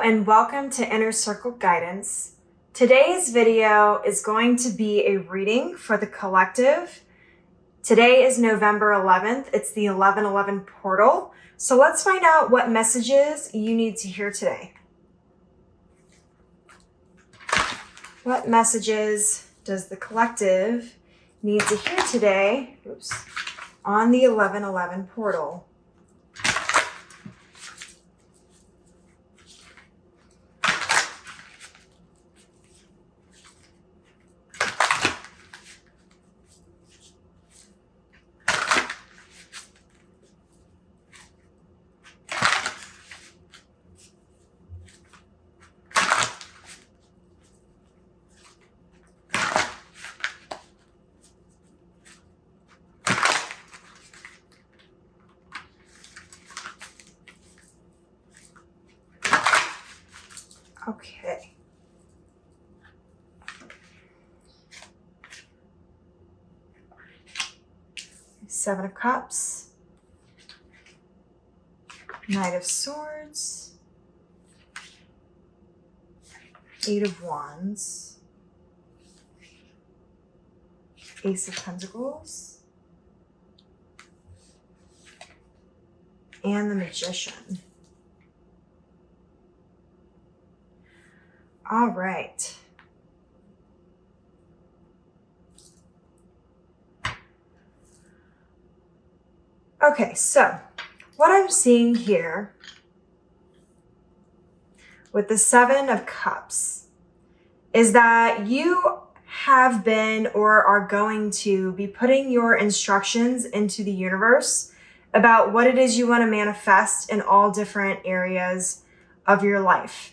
and welcome to Inner Circle Guidance. Today's video is going to be a reading for the collective. Today is November 11th. It's the 1111 portal. So let's find out what messages you need to hear today. What messages does the collective need to hear today on the 1111 portal? Okay. Seven of Cups, Knight of Swords, Eight of Wands, Ace of Pentacles, and the Magician. All right. Okay, so what I'm seeing here with the Seven of Cups is that you have been or are going to be putting your instructions into the universe about what it is you want to manifest in all different areas of your life.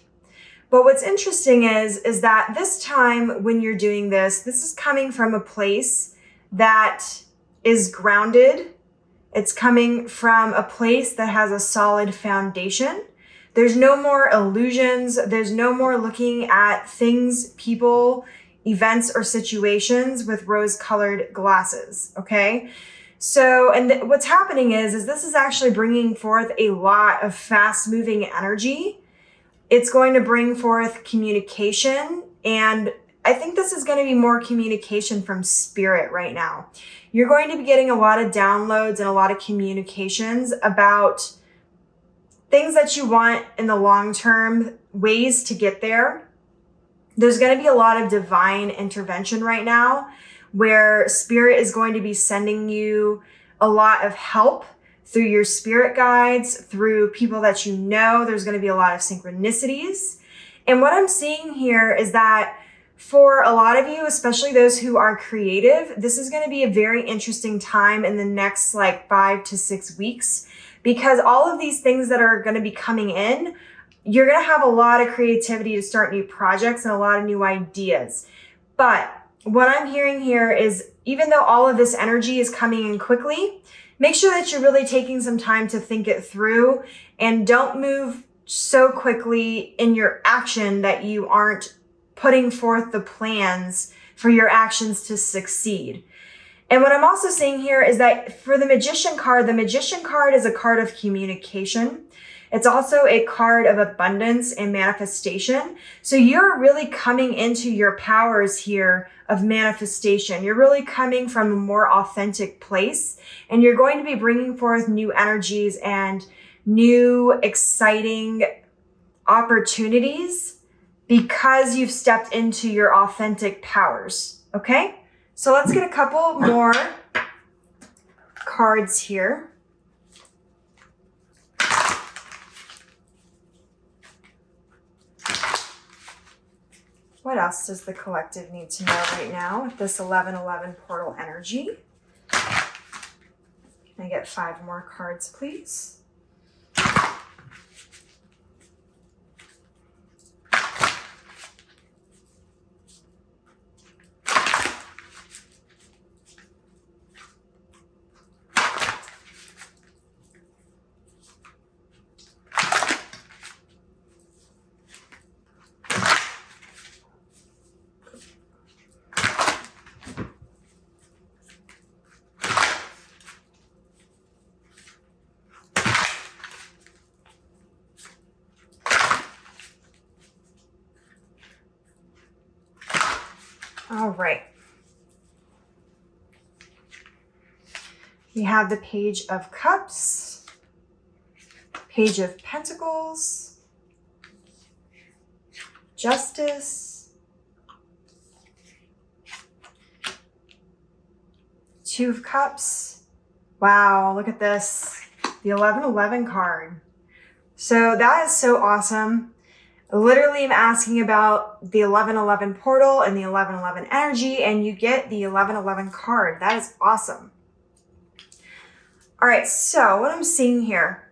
But what's interesting is that this time when you're doing this is coming from a place that is grounded. It's coming from a place that has a solid foundation. There's no more illusions. There's no more looking at things, people, events, or situations with rose-colored glasses, okay? So, and what's happening is this is actually bringing forth a lot of fast-moving energy. It's going to bring forth communication, and I think this is going to be more communication from spirit right now. You're going to be getting a lot of downloads and a lot of communications about things that you want in the long term, ways to get there. There's going to be a lot of divine intervention right now where spirit is going to be sending you a lot of help through your spirit guides, through people that you know. There's going to be a lot of synchronicities. And what I'm seeing here is that for a lot of you, especially those who are creative, this is going to be a very interesting time in the next 5 to 6 weeks, because all of these things that are going to be coming in, you're going to have a lot of creativity to start new projects and a lot of new ideas. But what I'm hearing here is, even though all of this energy is coming in quickly, make sure that you're really taking some time to think it through, and don't move so quickly in your action that you aren't putting forth the plans for your actions to succeed. And what I'm also seeing here is that for the Magician card is a card of communication. It's also a card of abundance and manifestation. So you're really coming into your powers here of manifestation. You're really coming from a more authentic place, and you're going to be bringing forth new energies and new exciting opportunities because you've stepped into your authentic powers. Okay? So let's get a couple more cards here. What else does the collective need to know right now with this 1111 portal energy? Can I get 5 more cards, please? All right. We have the Page of Cups, Page of Pentacles, Justice, Two of Cups. Wow, look at this. The 1111 card. So that is so awesome. Literally, I'm asking about the 1111 portal and the 1111 energy, and you get the 1111 card. That is awesome. All right, so what I'm seeing here,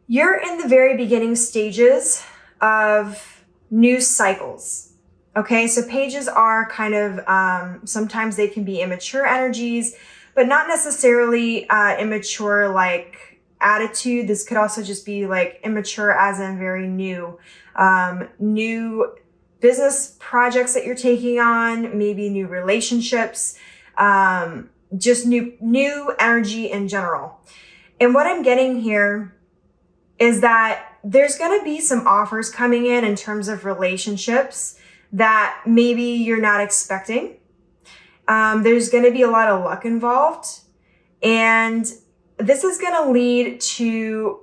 you're in the very beginning stages of new cycles. Okay, so pages are kind of, sometimes they can be immature energies, but not necessarily immature like attitude. This could also just be like immature as in very new. New business projects that you're taking on, maybe new relationships, just new energy in general. And what I'm getting here is that there's going to be some offers coming in terms of relationships that maybe you're not expecting. There's going to be a lot of luck involved, and this is going to lead to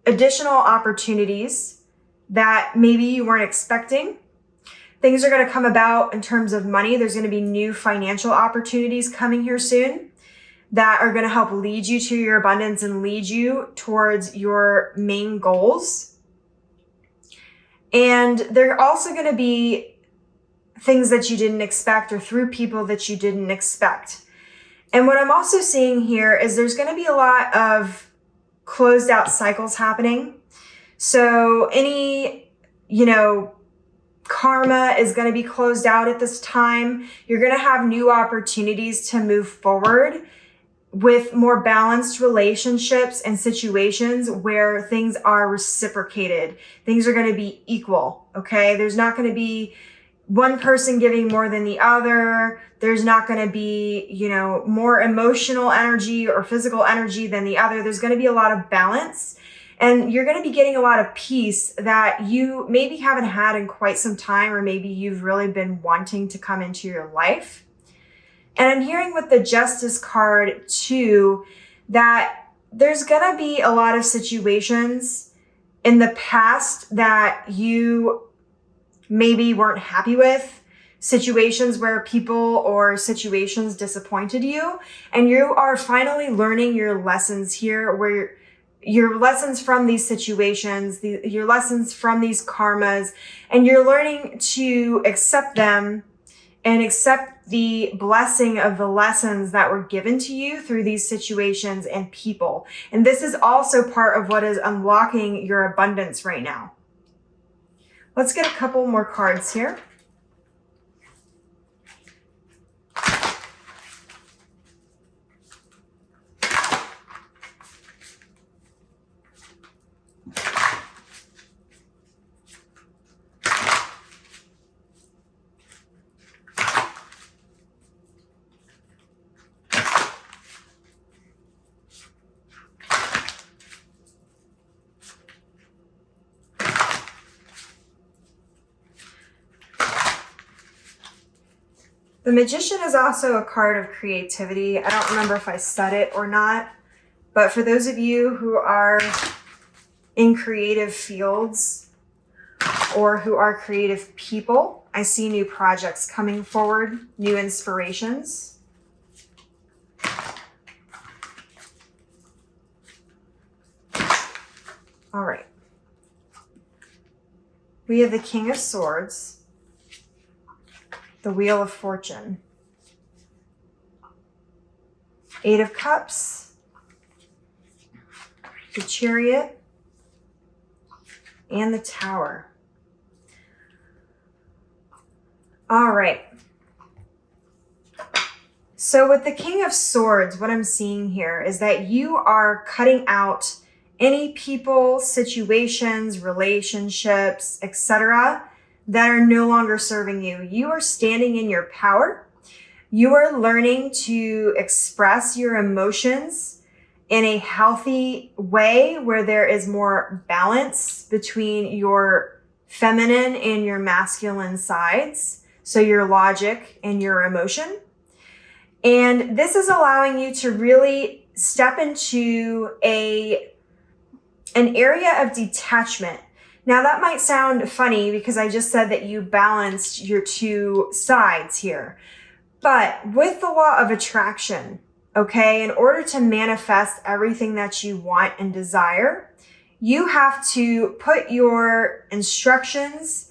additional opportunities that maybe you weren't expecting. Things are going to come about in terms of money. There's going to be new financial opportunities coming here soon that are going to help lead you to your abundance and lead you towards your main goals. And there are also going to be things that you didn't expect or through people that you didn't expect. And what I'm also seeing here is there's going to be a lot of closed out cycles happening. So any, karma is going to be closed out at this time. You're going to have new opportunities to move forward with more balanced relationships and situations where things are reciprocated. Things are going to be equal, okay? There's not going to be one person giving more than the other. There's not going to be, more emotional energy or physical energy than the other. There's going to be a lot of balance, and you're going to be getting a lot of peace that you maybe haven't had in quite some time, or maybe you've really been wanting to come into your life. And I'm hearing with the Justice card too, that there's going to be a lot of situations in the past that you maybe weren't happy with, situations where people or situations disappointed you, and you are finally learning your lessons here, where your lessons from these situations, your lessons from these karmas, and you're learning to accept them and accept the blessing of the lessons that were given to you through these situations and people. And this is also part of what is unlocking your abundance right now. Let's get a couple more cards here. The Magician is also a card of creativity. I don't remember if I said it or not, but for those of you who are in creative fields or who are creative people, I see new projects coming forward, new inspirations. All right. We have the King of Swords, the Wheel of Fortune, Eight of Cups, the Chariot, and the Tower. All right. So with the King of Swords, what I'm seeing here is that you are cutting out any people, situations, relationships, etc., that are no longer serving you. You are standing in your power. You are learning to express your emotions in a healthy way where there is more balance between your feminine and your masculine sides. so your logic and your emotion. And this is allowing you to really step into an area of detachment. Now that might sound funny because I just said that you balanced your two sides here. But with the law of attraction, okay, in order to manifest everything that you want and desire, you have to put your instructions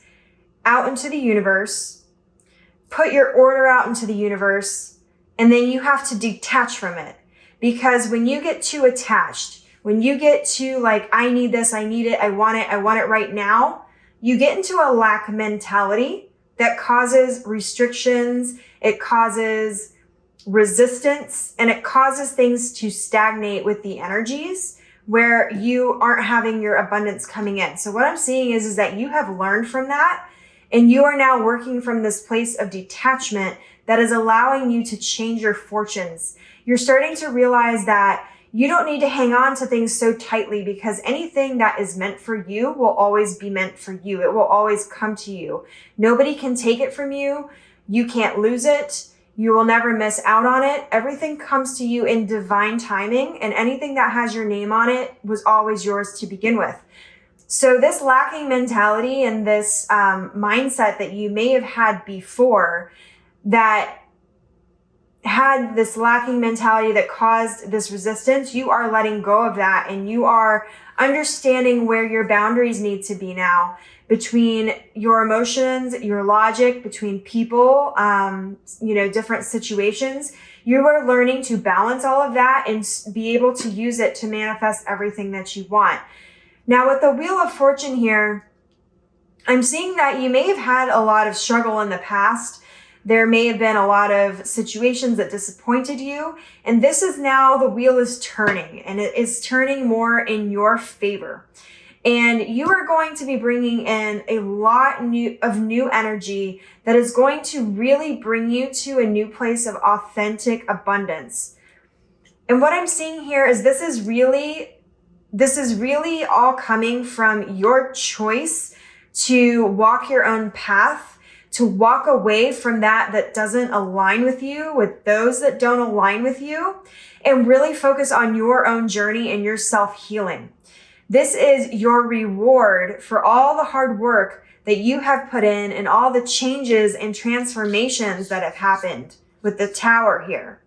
out into the universe, put your order out into the universe, and then you have to detach from it. Because when you get too attached, when you get to like, I need this, I need it, I want it right now, you get into a lack mentality that causes restrictions, it causes resistance, and it causes things to stagnate with the energies where you aren't having your abundance coming in. So what I'm seeing is that you have learned from that, and you are now working from this place of detachment that is allowing you to change your fortunes. You're starting to realize that you don't need to hang on to things so tightly, because anything that is meant for you will always be meant for you. It will always come to you. Nobody can take it from you. You can't lose it. You will never miss out on it. Everything comes to you in divine timing, and anything that has your name on it was always yours to begin with. So this lacking mentality and this mindset that you may have had before, that had this lacking mentality that caused this resistance, you are letting go of that, and you are understanding where your boundaries need to be now between your emotions, your logic, between people, different situations. You are learning to balance all of that and be able to use it to manifest everything that you want. Now with the Wheel of Fortune here, I'm seeing that you may have had a lot of struggle in the past. There may have been a lot of situations that disappointed you, and this is now the wheel is turning, and it is turning more in your favor. And you are going to be bringing in a lot of new energy that is going to really bring you to a new place of authentic abundance. And what I'm seeing here is this is really all coming from your choice to walk your own path, to walk away from that doesn't align with you, with those that don't align with you, and really focus on your own journey and your self-healing. This is your reward for all the hard work that you have put in and all the changes and transformations that have happened with the Tower here.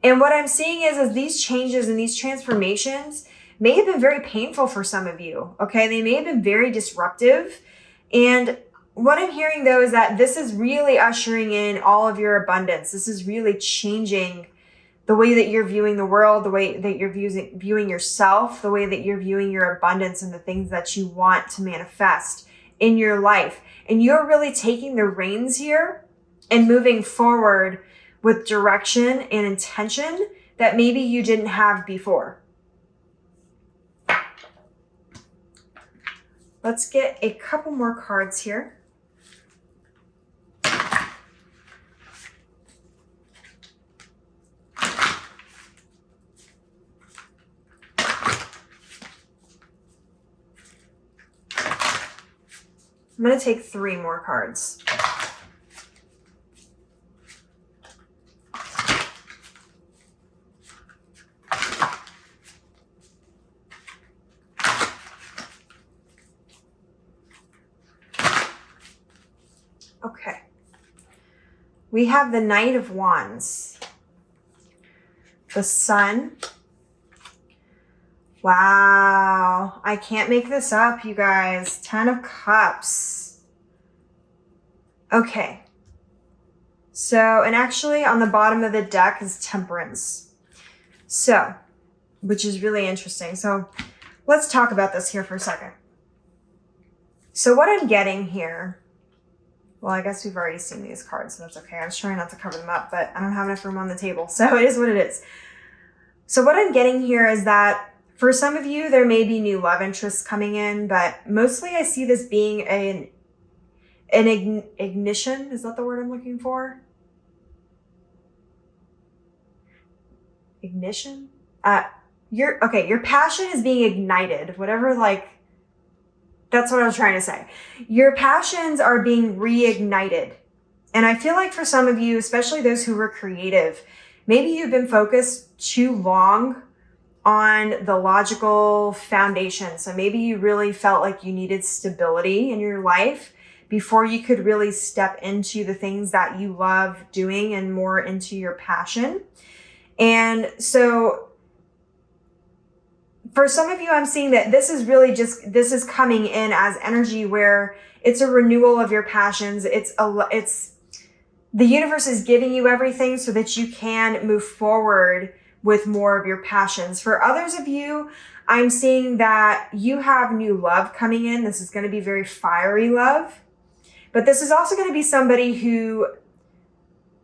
And what I'm seeing is these changes and these transformations may have been very painful for some of you, okay? They may have been very disruptive. And what I'm hearing though is that this is really ushering in all of your abundance. This is really changing the way that you're viewing the world, the way that you're viewing yourself, the way that you're viewing your abundance and the things that you want to manifest in your life. And you're really taking the reins here and moving forward with direction and intention that maybe you didn't have before. Let's get a couple more cards here. I'm going to take 3 more cards. Okay. We have the Knight of Wands, the Sun. Wow, I can't make this up, you guys. 10 of Cups. Okay. So, and actually on the bottom of the deck is Temperance. So, which is really interesting. So, let's talk about this here for a second. So what I'm getting here, well, I guess we've already seen these cards, so that's okay. I was trying not to cover them up, but I don't have enough room on the table, so it is what it is. So what I'm getting here is that for some of you, there may be new love interests coming in, but mostly I see this being an ignition. Is that the word I'm looking for? Ignition? Your passion is being ignited. Whatever, that's what I was trying to say. Your passions are being reignited. And I feel like for some of you, especially those who were creative, maybe you've been focused too long on the logical foundation. So maybe you really felt like you needed stability in your life before you could really step into the things that you love doing and more into your passion. And so for some of you, I'm seeing that this is coming in as energy where it's a renewal of your passions. The universe is giving you everything so that you can move forward with more of your passions. For others of you, I'm seeing that you have new love coming in. This is going to be very fiery love. But this is also going to be somebody who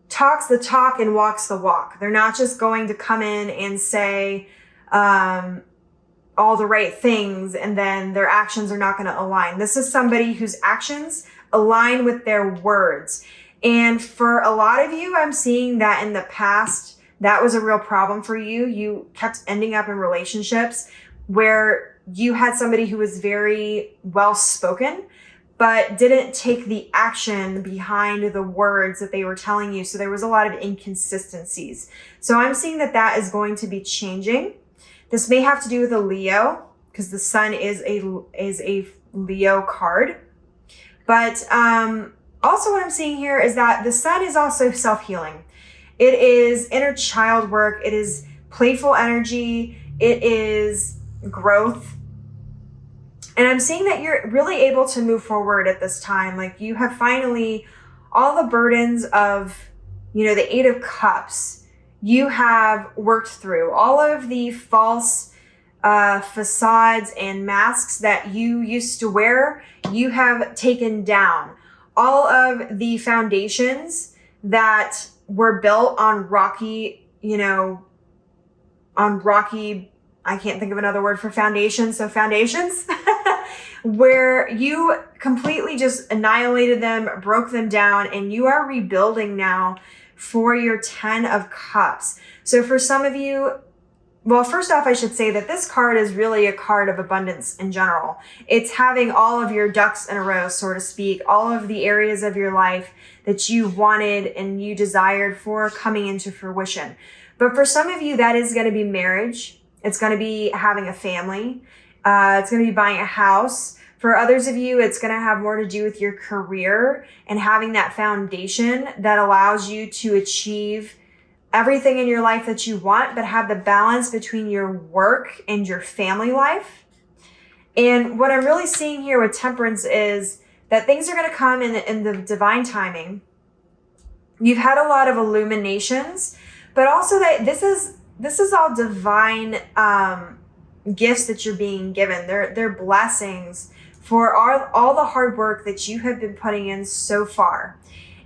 talks the talk and walks the walk. They're not just going to come in and say all the right things and then their actions are not going to align. This is somebody whose actions align with their words. And for a lot of you, I'm seeing that in the past, that was a real problem for you. You kept ending up in relationships where you had somebody who was very well spoken, but didn't take the action behind the words that they were telling you. So there was a lot of inconsistencies. So I'm seeing that that is going to be changing. This may have to do with a Leo because the sun is a Leo card. But also what I'm seeing here is that the sun is also self-healing. It is inner child work. It is playful energy. It is growth. And I'm seeing that you're really able to move forward at this time. Like you have finally all the burdens of, the Eight of Cups. You have worked through all of the false facades and masks that you used to wear. You have taken down all of the foundations that were built on rocky, I can't think of another word for foundation. So foundations where you completely just annihilated them, broke them down, and you are rebuilding now for your 10 of Cups. So for some of you, well, first off, I should say that this card is really a card of abundance in general. It's having all of your ducks in a row, so to speak, all of the areas of your life that you wanted and you desired for coming into fruition. But for some of you, that is going to be marriage. It's going to be having a family. It's going to be buying a house. For others of you, it's going to have more to do with your career and having that foundation that allows you to achieve everything in your life that you want, but have the balance between your work and your family life. And what I'm really seeing here with Temperance is that things are going to come in the divine timing. You've had a lot of illuminations, but also that this is all divine gifts that you're being given. They're blessings for all the hard work that you have been putting in so far.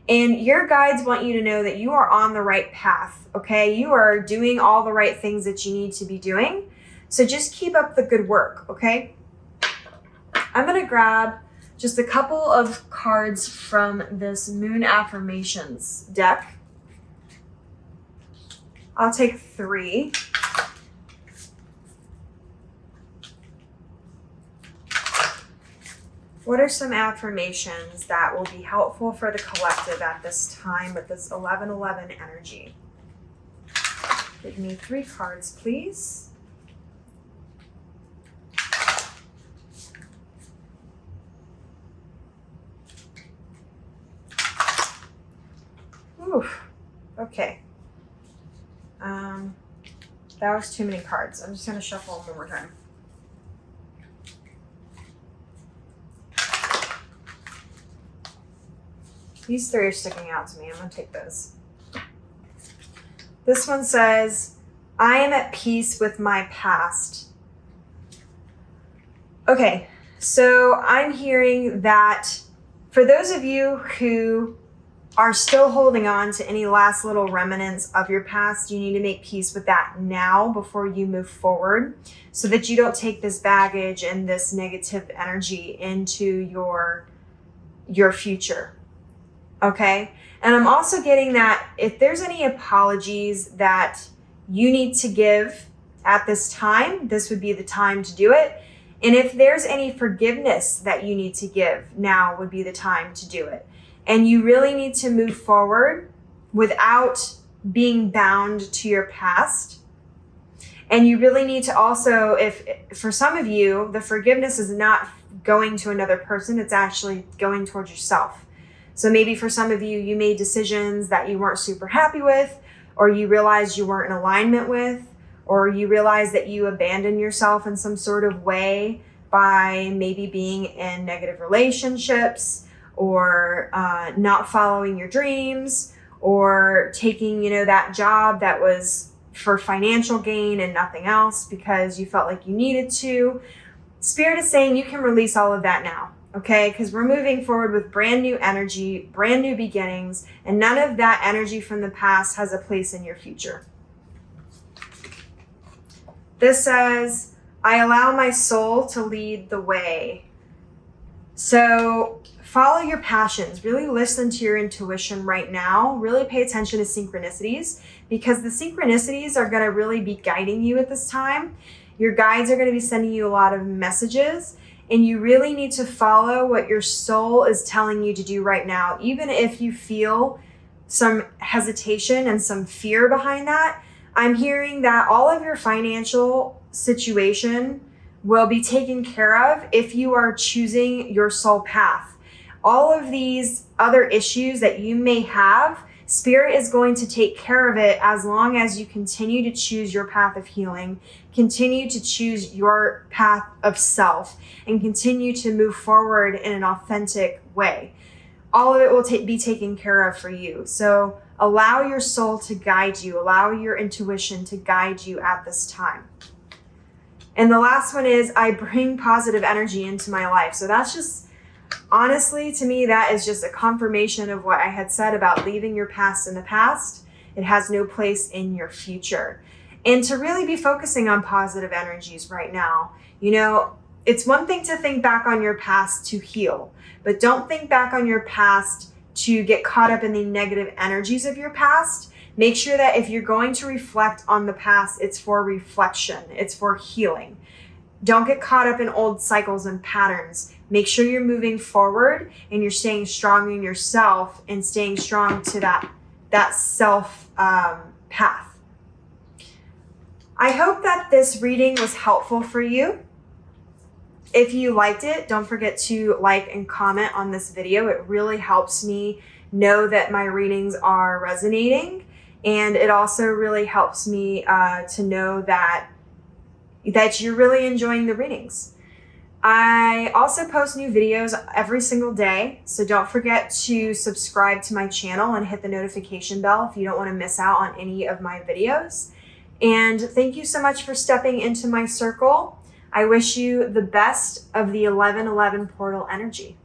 And your guides want you to know that you are on the right path, okay? You are doing all the right things that you need to be doing. So just keep up the good work, okay? I'm going to grab just a couple of cards from this Moon Affirmations deck. I'll take 3. What are some affirmations that will be helpful for the collective at this time with this 1111 energy? Give me 3 cards, please. Oof. Okay. That was too many cards. I'm just going to shuffle them one more time. These 3 are sticking out to me. I'm going to take those. This one says, I am at peace with my past. Okay, so I'm hearing that for those of you who are still holding on to any last little remnants of your past, you need to make peace with that now before you move forward so that you don't take this baggage and this negative energy into your future. Okay? And I'm also getting that if there's any apologies that you need to give at this time, this would be the time to do it. And if there's any forgiveness that you need to give, now would be the time to do it. And you really need to move forward without being bound to your past. And you really need to also, if for some of you, the forgiveness is not going to another person, it's actually going towards yourself. So maybe for some of you, you made decisions that you weren't super happy with, or you realized you weren't in alignment with, or you realized that you abandoned yourself in some sort of way by maybe being in negative relationships, or not following your dreams, or taking, that job that was for financial gain and nothing else because you felt like you needed to. Spirit is saying you can release all of that now, okay? Because we're moving forward with brand new energy, brand new beginnings, and none of that energy from the past has a place in your future. This says, I allow my soul to lead the way. So follow your passions. Really listen to your intuition right now. Really pay attention to synchronicities, because the synchronicities are going to really be guiding you at this time. Your guides are going to be sending you a lot of messages, and you really need to follow what your soul is telling you to do right now. Even if you feel some hesitation and some fear behind that, I'm hearing that all of your financial situation will be taken care of if you are choosing your soul path. All of these other issues that you may have, Spirit is going to take care of it as long as you continue to choose your path of healing, continue to choose your path of self, and continue to move forward in an authentic way. All of it will be taken care of for you. So allow your soul to guide you. Allow your intuition to guide you at this time. And the last one is, I bring positive energy into my life. So that's just, honestly, to me, that is just a confirmation of what I had said about leaving your past in the past. It has no place in your future. And to really be focusing on positive energies right now. It's one thing to think back on your past to heal, but don't think back on your past to get caught up in the negative energies of your past. Make sure that if you're going to reflect on the past, it's for reflection, it's for healing. Don't get caught up in old cycles and patterns. Make sure you're moving forward and you're staying strong in yourself and staying strong to that self path. I hope that this reading was helpful for you. If you liked it, don't forget to like and comment on this video. It really helps me know that my readings are resonating. And it also really helps me to know that you're really enjoying the readings. I also post new videos every single day. So don't forget to subscribe to my channel and hit the notification bell if you don't want to miss out on any of my videos. And thank you so much for stepping into my circle. I wish you the best of the 1111 portal energy.